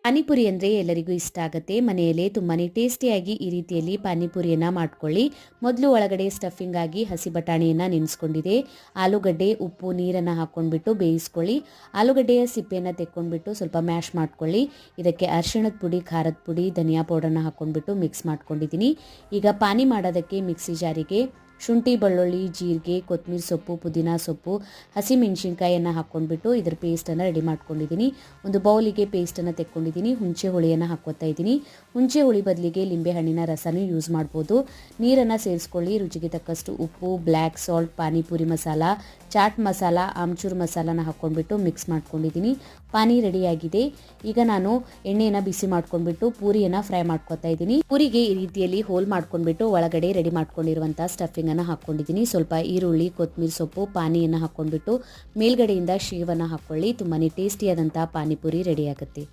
ಪಾನಿಪುರಿ ಅಂದರೆ ಎಲ್ಲರಿಗೂ ಇಷ್ಟ ಆಗುತ್ತೆ. ಮನೆಯಲ್ಲೇ ತುಂಬಾ ಟೇಸ್ಟಿಯಾಗಿ ಈ ರೀತಿಯಲ್ಲಿ ಪಾನಿಪುರಿಯನ್ನು ಮಾಡ್ಕೊಳ್ಳಿ. ಮೊದಲು ಒಳಗಡೆ ಸ್ಟಫಿಂಗ್ ಆಗಿ ಹಸಿ ಬಟಾಣಿಯನ್ನು ನೆನೆಸ್ಕೊಂಡಿದೆ. ಆಲೂಗಡ್ಡೆ, ಉಪ್ಪು, ನೀರನ್ನು ಹಾಕ್ಕೊಂಡ್ಬಿಟ್ಟು ಬೇಯಿಸ್ಕೊಳ್ಳಿ. ಆಲೂಗಡ್ಡೆಯ ಸಿಪ್ಪೆಯನ್ನು ತೆಕ್ಕೊಂಡ್ಬಿಟ್ಟು ಸ್ವಲ್ಪ ಮ್ಯಾಶ್ ಮಾಡ್ಕೊಳ್ಳಿ. ಇದಕ್ಕೆ ಅರಿಶಿಣದ ಪುಡಿ, ಖಾರದ ಪುಡಿ, ಧನಿಯಾ ಪೌಡರ್ನ ಹಾಕ್ಕೊಂಡ್ಬಿಟ್ಟು ಮಿಕ್ಸ್ ಮಾಡ್ಕೊಂಡಿದ್ದೀನಿ. ಈಗ ಪಾನಿ ಮಾಡೋದಕ್ಕೆ ಮಿಕ್ಸಿ ಜಾರಿಗೆ ಶುಂಠಿ, ಬೆಳ್ಳುಳ್ಳಿ, ಜೀರಿಗೆ, ಕೊತ್ತಂಬರಿ ಸೊಪ್ಪು, ಪುದೀನ ಸೊಪ್ಪು, ಹಸಿಮೆಣಸಿನ್ಕಾಯನ್ನು ಹಾಕ್ಕೊಂಡ್ಬಿಟ್ಟು ಇದರ ಪೇಸ್ಟನ್ನು ರೆಡಿ ಮಾಡ್ಕೊಂಡಿದ್ದೀನಿ. ಒಂದು ಬೌಲಿಗೆ ಪೇಸ್ಟನ್ನು ತೆಕ್ಕೊಂಡಿದ್ದೀನಿ. ಹುಣಸೆ ಹುಳಿಯನ್ನು ಹಾಕ್ಕೊತಾ ಇದ್ದೀನಿ. ಹುಣಸೆ ಹುಳಿ ಬದಲಿಗೆ ಲಿಂಬೆಹಣ್ಣಿನ ರಸನೂ ಯೂಸ್ ಮಾಡ್ಬೋದು. ನೀರನ್ನು ಸೇರಿಸ್ಕೊಳ್ಳಿ. ರುಚಿಗೆ ತಕ್ಕಷ್ಟು ಉಪ್ಪು, ಬ್ಲ್ಯಾಕ್ ಸಾಲ್ಟ್, ಪಾನಿಪುರಿ ಮಸಾಲ, ಚಾಟ್ ಮಸಾಲ, ಆಮ್ಚೂರ್ ಮಸಾಲಾನ ಹಾಕ್ಕೊಂಡ್ಬಿಟ್ಟು ಮಿಕ್ಸ್ ಮಾಡ್ಕೊಂಡಿದ್ದೀನಿ. ಪಾನಿ ರೆಡಿಯಾಗಿದೆ. ಈಗ ನಾನು ಎಣ್ಣೆಯನ್ನು ಬಿಸಿ ಮಾಡ್ಕೊಂಡ್ಬಿಟ್ಟು ಪೂರಿಯನ್ನು ಫ್ರೈ ಮಾಡ್ಕೊತಾ ಇದ್ದೀನಿ. ಪೂರಿಗೆ ಈ ರೀತಿಯಲ್ಲಿ ಹೋಲ್ ಮಾಡ್ಕೊಂಡ್ಬಿಟ್ಟು ಒಳಗಡೆ ರೆಡಿ ಮಾಡ್ಕೊಂಡಿರುವಂಥ ಸ್ಟಫಿಂಗನ್ನು ಹಾಕ್ಕೊಂಡಿದ್ದೀನಿ. ಸ್ವಲ್ಪ ಈರುಳ್ಳಿ, ಕೊತ್ತಂಬರಿ ಸೊಪ್ಪು, ಪಾನಿಯನ್ನು ಹಾಕ್ಕೊಂಡ್ಬಿಟ್ಟು ಮೇಲ್ಗಡೆಯಿಂದ ಶೇವನ್ನು ಹಾಕ್ಕೊಳ್ಳಿ. ತುಂಬಾ ಟೇಸ್ಟಿಯಾದಂಥ ಪಾನಿಪುರಿ ರೆಡಿ ಆಗುತ್ತೆ.